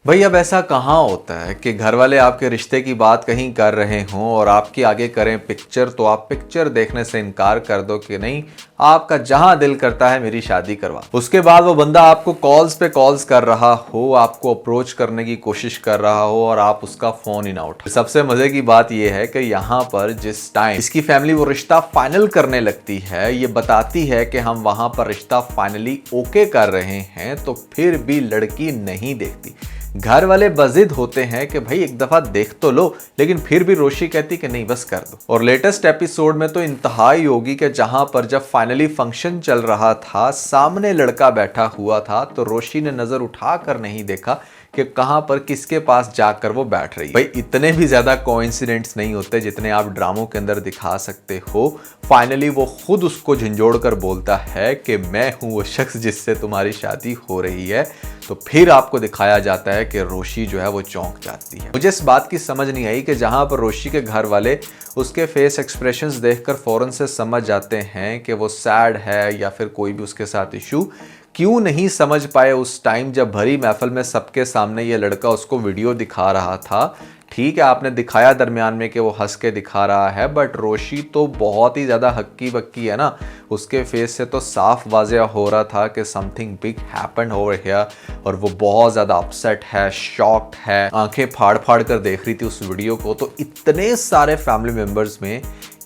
भाई अब ऐसा कहाँ होता है कि घर वाले आपके रिश्ते की बात कहीं कर रहे हों और आपके आगे करें पिक्चर, तो आप पिक्चर देखने से इनकार कर दो कि नहीं, आपका जहां दिल करता है मेरी शादी करवा। उसके बाद वो बंदा आपको कॉल्स पे कॉल्स कर रहा हो, आपको अप्रोच करने की कोशिश कर रहा हो और आप उसका फोन ही ना उठाओ। सबसे मजे की बात यह है कि यहाँ पर जिस टाइम इसकी फैमिली वो रिश्ता फाइनल करने लगती है, ये बताती है कि हम वहां पर रिश्ता फाइनली ओके कर रहे हैं, तो फिर भी लड़की नहीं देखती। घर वाले बजिद होते हैं कि भाई एक दफा देख तो लो, लेकिन फिर भी रोशी कहती कि नहीं बस कर दो। और लेटेस्ट एपिसोड में तो इंतहाई होगी कि जहां पर जब फाइनली फंक्शन चल रहा था, सामने लड़का बैठा हुआ था, तो रोशी ने नजर उठाकर नहीं देखा कि कहां पर किसके पास जाकर वो बैठ रही है। भाई इतने भी ज्यादा कोइंसिडेंट्स नहीं होते जितने आप ड्रामों के अंदर दिखा सकते हो। फाइनली वो खुद उसको झंझोड़ कर बोलता है कि मैं हूं वो शख्स जिससे तुम्हारी शादी हो रही है। तो फिर आपको दिखाया जाता है कि रोशी जो है वो चौंक जाती है। मुझे इस बात की समझ नहीं आई कि जहां पर रोशी के घर वाले उसके फेस एक्सप्रेशंस देखकर फौरन से समझ जाते हैं कि वो सैड है या फिर कोई भी उसके साथ इशू, क्यों नहीं समझ पाए उस टाइम जब भरी महफिल में सबके सामने ये लड़का उसको वीडियो दिखा रहा था। ठीक है, आपने दिखाया दरमियान में कि वो हंस के दिखा रहा है, बट रोशी तो बहुत ही ज़्यादा हक्की बक्की है ना। उसके फेस से तो साफ वाज़ेह हो रहा था कि something big happened over here, और वो बहुत ज़्यादा अपसेट है, शॉक्ड है, आंखें फाड़ फाड़ कर देख रही थी उस वीडियो को। तो इतने सारे फैमिली मेम्बर्स में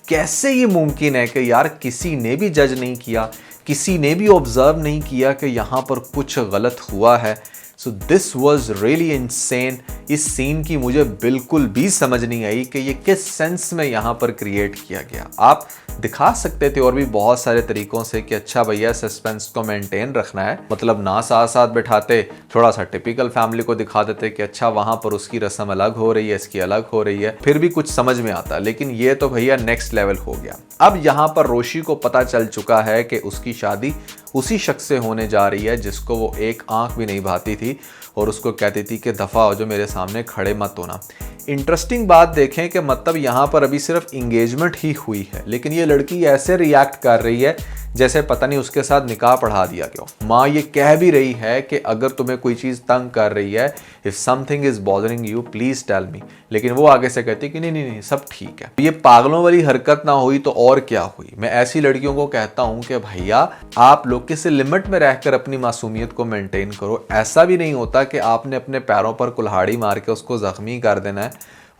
कैसे ये मुमकिन है कि यार किसी ने भी जज नहीं किया, किसी ने भी ऑब्जर्व नहीं किया कि यहाँ पर कुछ गलत हुआ है। So this was really insane. इस सीन की मुझे बिल्कुल भी समझ नहीं आई कि ये किस सेंस में यहाँ पर क्रिएट किया गया। आप दिखा सकते थे और भी बहुत सारे तरीकों से कि अच्छा भैया सस्पेंस को मेंटेन रखना है, मतलब ना साथ साथ बैठाते, थोड़ा सा टिपिकल फैमिली को दिखा देते कि अच्छा वहां पर उसकी रस्म अलग हो रही है, इसकी अलग हो रही है, फिर भी कुछ समझ में आता। लेकिन ये तो भैया नेक्स्ट लेवल हो गया। अब यहाँ पर रोशी को पता चल चुका है कि उसकी शादी उसी शख्स से होने जा रही है जिसको वो एक आंख भी नहीं भाती थी और उसको कहती थी कि दफा हो जो मेरे सामने खड़े मत होना। इंटरेस्टिंग बात देखें कि मतलब यहाँ पर अभी सिर्फ इंगेजमेंट ही हुई है, लेकिन ये लड़की ऐसे रिएक्ट कर रही है जैसे पता नहीं उसके साथ निकाह पढ़ा दिया क्यों। माँ ये कह भी रही है कि अगर तुम्हें कोई चीज़ तंग कर रही है, if something is bothering you please tell me, लेकिन वो आगे से कहती कि नहीं नहीं नहीं सब ठीक है। ये पागलों वाली हरकत ना हुई तो और क्या हुई। मैं ऐसी लड़कियों को कहता हूं कि भैया आप लोग किसी लिमिट में रहकर अपनी मासूमियत को मेंटेन करो। ऐसा भी नहीं होता कि आपने अपने पैरों पर कुल्हाड़ी मार के उसको जख्मी कर देना है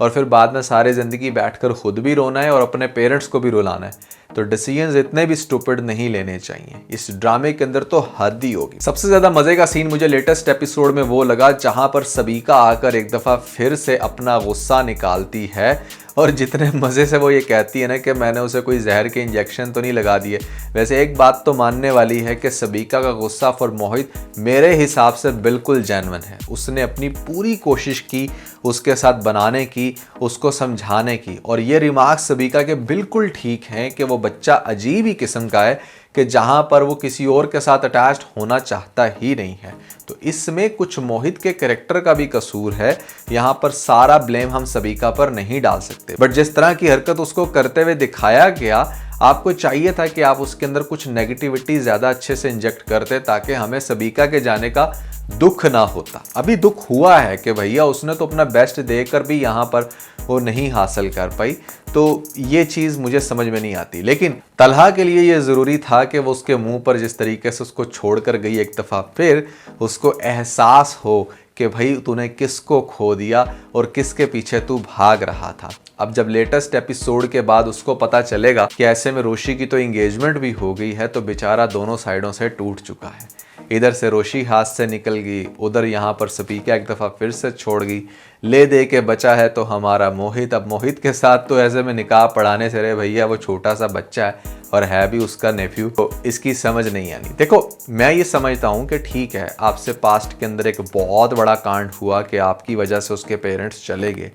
और फिर बाद में सारी जिंदगी बैठकर खुद भी रोना है और अपने पेरेंट्स को भी रुलाना है। तो डिसीजंस इतने भी स्टूपिड नहीं लेने चाहिए। इस ड्रामे के अंदर तो हद ही होगी। सबसे ज्यादा मजे का सीन मुझे लेटेस्ट एपिसोड में वो लगा जहां पर सबीका आकर एक दफा फिर से अपना गुस्सा निकालती है और जितने मजे से वो ये कहती है ना कि मैंने उसे कोई जहर के इंजेक्शन तो नहीं लगा दिए। वैसे एक बात तो मानने वाली है कि सबीका का गुस्सा फॉर मोहित मेरे हिसाब से बिल्कुल जेन्युइन है। उसने अपनी पूरी कोशिश की उसके साथ बनाने की, उसको समझाने की, और ये रिमार्क्स सबीका के बिल्कुल ठीक हैं कि वो बच्चा अजीब ही किस्म का है कि जहां पर वो किसी और के साथ अटैच्ड होना चाहता ही नहीं है। तो इसमें कुछ मोहित के कैरेक्टर का भी कसूर है। यहाँ पर सारा ब्लेम हम सबीका पर नहीं डाल सकते, बट जिस तरह की हरकत उसको करते हुए दिखाया गया, आपको चाहिए था कि आप उसके अंदर कुछ नेगेटिविटी ज्यादा अच्छे से इंजेक्ट करते ताकि हमें सबीका के जाने का दुख ना होता। अभी दुख हुआ है कि भैया उसने तो अपना बेस्ट देकर भी यहाँ पर वो नहीं हासिल कर पाई। तो ये चीज़ मुझे समझ में नहीं आती। लेकिन तलहा के लिए ये ज़रूरी था कि वो उसके मुंह पर जिस तरीके से उसको छोड़कर गई एक दफ़ा, फिर उसको एहसास हो कि भाई तूने किसको खो दिया और किसके पीछे तू भाग रहा था। अब जब लेटेस्ट एपिसोड के बाद उसको पता चलेगा कि ऐसे में रोशी की तो एंगेजमेंट भी हो गई है, तो बेचारा दोनों साइडों से टूट चुका है। इधर से रोशी हाथ से निकल गई, उधर यहाँ पर सबीका एक दफ़ा फिर से छोड़ गई। ले दे के बचा है तो हमारा मोहित। अब मोहित के साथ तो ऐसे में निकाह पढ़ाने से रे भैया वो छोटा सा बच्चा है और है भी उसका नेफ्यू, तो इसकी समझ नहीं आनी। देखो मैं ये समझता हूँ कि ठीक है आपसे पास्ट के अंदर एक बहुत बड़ा कांड हुआ कि आपकी वजह से उसके पेरेंट्स चले गए,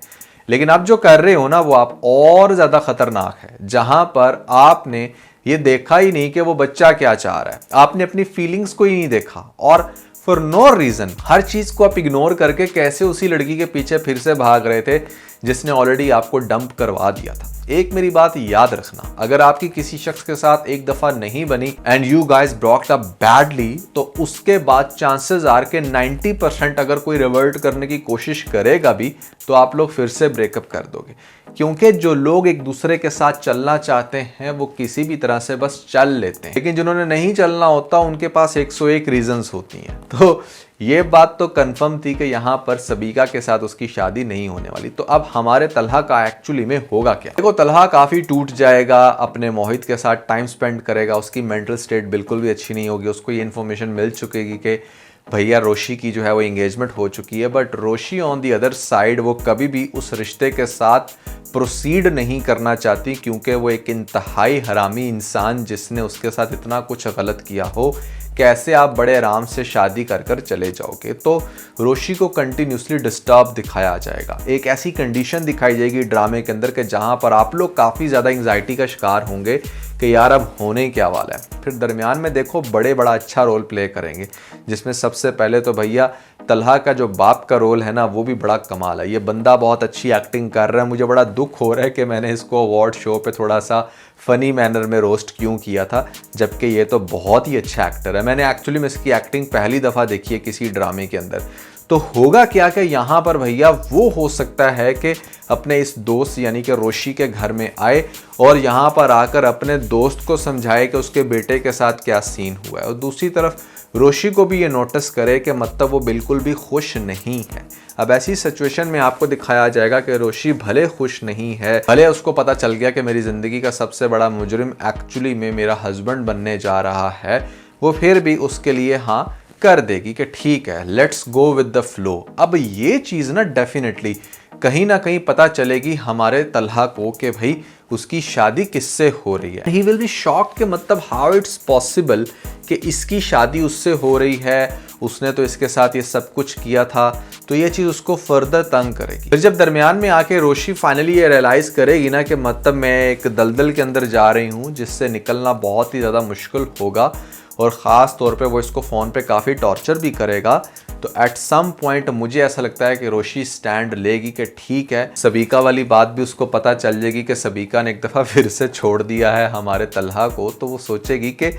लेकिन आप जो कर रहे हो ना वो आप और ज़्यादा खतरनाक है, जहाँ पर आपने ये देखा ही नहीं कि वो बच्चा क्या चाह रहा है। आपने अपनी फीलिंग्स को ही नहीं देखा और फॉर नो रीजन हर चीज को आप इग्नोर करके कैसे उसी लड़की के पीछे फिर से भाग रहे थे जिसने ऑलरेडी आपको डंप करवा दिया था। एक मेरी बात याद रखना, अगर आपकी किसी शख्स के साथ एक दफा नहीं बनी and you guys broke up badly, तो उसके बाद चांसेस आर के 90% अगर कोई रिवर्ट करने की कोशिश करेगा भी तो आप लोग फिर से ब्रेकअप कर दोगे। क्योंकि जो लोग एक दूसरे के साथ चलना चाहते हैं वो किसी भी तरह से बस चल लेते हैं, लेकिन जिन्होंने नहीं चलना होता उनके पास 101 रीजंस होती हैं। तो ये बात तो कंफर्म थी कि यहाँ पर सबीका के साथ उसकी शादी नहीं होने वाली। तो अब हमारे तलहा का एक्चुअली में होगा क्या? देखो, तलहा काफी टूट जाएगा, अपने मोहित के साथ टाइम स्पेंड करेगा, उसकी मेंटल स्टेट बिल्कुल भी अच्छी नहीं होगी। उसको ये इन्फॉर्मेशन मिल चुकेगी कि भैया रोशी की जो है वो एंगेजमेंट हो चुकी है, but Roshi on the other side वो कभी भी उस रिश्ते के साथ प्रोसीड नहीं करना चाहती, क्योंकि वो एक इंतहाई हरामी इंसान जिसने उसके साथ इतना कुछ गलत किया हो, कैसे आप बड़े आराम से शादी कर कर चले जाओगे। तो रोशी को कंटिन्यूसली डिस्टर्ब दिखाया जाएगा, एक ऐसी कंडीशन दिखाई जाएगी ड्रामे के अंदर कि जहां पर आप लोग काफ़ी ज़्यादा एंग्जाइटी का शिकार होंगे कि यार अब होने क्या वाला है। फिर दरमियान में देखो बड़ा अच्छा रोल प्ले करेंगे, जिसमें सबसे पहले तो भैया तलहा का जो बाप का रोल है ना वो भी बड़ा कमाल है। ये बंदा बहुत अच्छी एक्टिंग कर रहा है। मुझे बड़ा दुख हो रहा है कि मैंने इसको अवार्ड शो पे थोड़ा सा फ़नी मैनर में रोस्ट क्यों किया था, जबकि ये तो बहुत ही अच्छा एक्टर है। मैंने एक्चुअली में इसकी एक्टिंग पहली दफ़ा देखी है किसी ड्रामे के अंदर। तो होगा क्या कि यहाँ पर भैया वो हो सकता है कि अपने इस दोस्त यानी कि रोशी के घर में आए और यहाँ पर आकर अपने दोस्त को समझाए कि उसके बेटे के साथ क्या सीन हुआ है, और दूसरी तरफ रोशी को भी ये नोटिस करे कि मतलब वो बिल्कुल भी खुश नहीं है। अब ऐसी सिचुएशन में आपको दिखाया जाएगा कि रोशी भले खुश नहीं है, भले उसको पता चल गया कि मेरी ज़िंदगी का सबसे बड़ा मुजरिम एक्चुअली में मेरा हस्बैंड बनने जा रहा है, वो फिर भी उसके लिए हाँ कर देगी कि ठीक है let's go with the flow. अब ये चीज़ ना डेफिनेटली कहीं ना कहीं पता चलेगी हमारे तलहा को कि भाई उसकी शादी किससे हो रही है। ही विल बी शॉक्ड कि मतलब हाउ इट्स पॉसिबल कि इसकी शादी उससे हो रही है, उसने तो इसके साथ ये सब कुछ किया था। तो ये चीज़ उसको फर्दर तंग करेगी। फिर जब दरमियान में आके रोशी फाइनली ये रियलाइज़ करेगी ना कि मतलब मैं एक दलदल के अंदर जा रही हूँ जिससे निकलना बहुत ही ज़्यादा मुश्किल होगा, और ख़ास तौर पे वो इसको फ़ोन पे काफ़ी टॉर्चर भी करेगा, तो एट सम पॉइंट मुझे ऐसा लगता है कि रोशी स्टैंड लेगी कि ठीक है। सबीका वाली बात भी उसको पता चल जाएगी कि सबीका ने एक दफ़ा फिर से छोड़ दिया है हमारे तलहा को, तो वो सोचेगी कि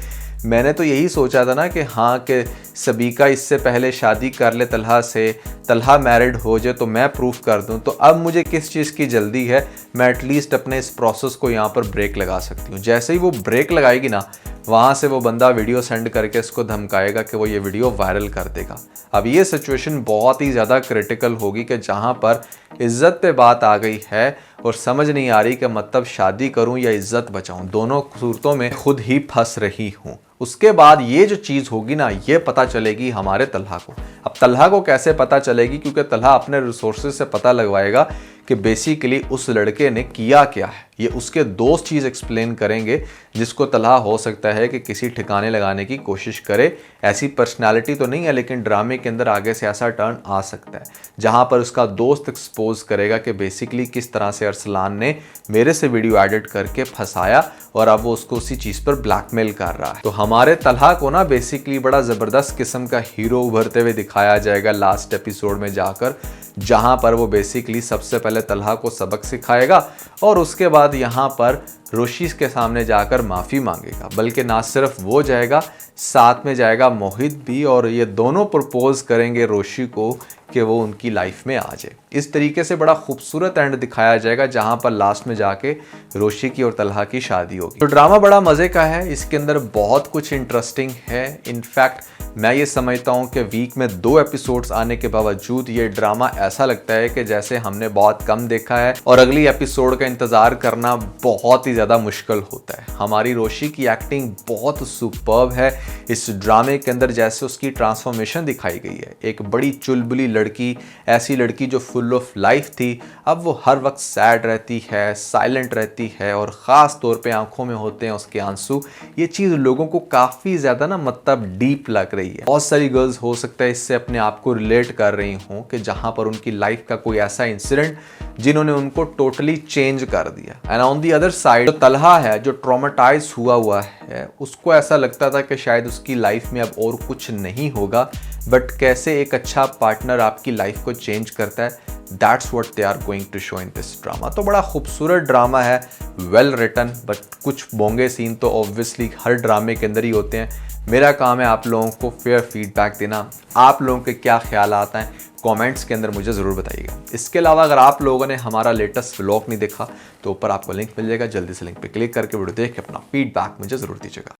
मैंने तो यही सोचा था ना कि हाँ कि सबीका इससे पहले शादी कर ले तलहा से, तलहा मैरिड हो जाए तो मैं प्रूफ कर दूं, तो अब मुझे किस चीज़ की जल्दी है, मैं एटलीस्ट अपने इस प्रोसेस को यहाँ पर ब्रेक लगा सकती हूँ। जैसे ही वो ब्रेक लगाएगी ना, वहाँ से वो बंदा वीडियो सेंड करके इसको धमकाएगा कि वो ये वीडियो वायरल कर देगा। अब ये सिचुएशन बहुत ही ज़्यादा क्रिटिकल होगी कि जहाँ पर इज़्ज़त पे बात आ गई है और समझ नहीं आ रही कि मतलब शादी करूं या इज़्ज़त बचाऊं, दोनों सूरतों में खुद ही फंस रही हूं। उसके बाद ये जो चीज़ होगी ना ये पता चलेगी हमारे तलहा को। अब तलहा को कैसे पता चलेगी, क्योंकि तलहा अपने रिसोर्सेज से पता लगवाएगा कि बेसिकली उस लड़के ने किया क्या है। ये उसके दोस्त चीज़ एक्सप्लेन करेंगे जिसको तलहा हो सकता है कि किसी ठिकाने लगाने की कोशिश करे। ऐसी पर्सनालिटी तो नहीं है, लेकिन ड्रामे के अंदर आगे से ऐसा टर्न आ सकता है जहां पर उसका दोस्त एक्सपोज करेगा कि बेसिकली किस तरह से अरसलान ने मेरे से वीडियो एडिट करके फंसाया और अब वो उसको उसी चीज़ पर ब्लैकमेल कर रहा है। तो हमारे तलहा को ना बेसिकली बड़ा ज़बरदस्त किस्म का हीरो उभरते हुए दिखाया जाएगा लास्ट एपिसोड में जाकर, जहां पर वो बेसिकली सबसे पहले तलहा को सबक सिखाएगा और उसके बाद यहाँ पर रोशी के सामने जाकर माफ़ी मांगेगा। बल्कि ना सिर्फ वो जाएगा, साथ में जाएगा मोहित भी, और ये दोनों प्रपोज करेंगे रोशी को कि वो उनकी लाइफ में आ जाए। इस तरीके से बड़ा खूबसूरत एंड दिखाया जाएगा जहां पर लास्ट में जाके रोशी की और तलहा की शादी होगी। तो ड्रामा बड़ा मज़े का है, इसके अंदर बहुत कुछ इंटरेस्टिंग है। इनफैक्ट मैं ये समझता हूँ कि वीक में 2 एपिसोड्स आने के बावजूद ये ड्रामा ऐसा लगता है कि जैसे हमने बहुत कम देखा है और अगली एपिसोड का इंतज़ार करना बहुत ही ज़्यादा मुश्किल होता है। हमारी रोशी की एक्टिंग बहुत सुपर्ब है इस ड्रामे के अंदर। जैसे उसकी ट्रांसफॉर्मेशन दिखाई गई है, एक बड़ी चुलबुली लड़की, ऐसी लड़की जो फुल ऑफ लाइफ थी, अब वो हर वक्त सैड रहती है, साइलेंट रहती है और ख़ास तौर पे आंखों में होते हैं उसके आंसू। ये चीज़ लोगों को काफ़ी ज़्यादा ना मतलब डीप लग रही है। बहुत सारी गर्ल्स हो सकता है इससे अपने आप को रिलेट कर रही हों कि जहाँ पर उनकी लाइफ का कोई ऐसा इंसिडेंट जिन्होंने उनको टोटली चेंज कर दिया। And on the other side जो तलहा है, जो ट्रॉमेटाइज हुआ है, उसको ऐसा लगता था कि शायद उसकी लाइफ में अब और कुछ नहीं होगा, बट कैसे एक अच्छा पार्टनर आपकी लाइफ को चेंज करता है। That's what they are going to show in this drama. तो बड़ा खूबसूरत ड्रामा है, वेल रिटन, बट कुछ बोंगे सीन तो ऑब्वियसली हर ड्रामे के अंदर ही होते हैं। मेरा काम है आप लोगों को फेयर फीडबैक देना। आप लोगों के क्या ख्याल आता है कमेंट्स के अंदर मुझे ज़रूर बताइएगा। इसके अलावा अगर आप लोगों ने हमारा लेटेस्ट व्लॉग नहीं देखा तो ऊपर आपको लिंक मिल जाएगा, जल्दी से लिंक पे क्लिक करके वीडियो देख के अपना फीडबैक मुझे ज़रूर दीजिएगा।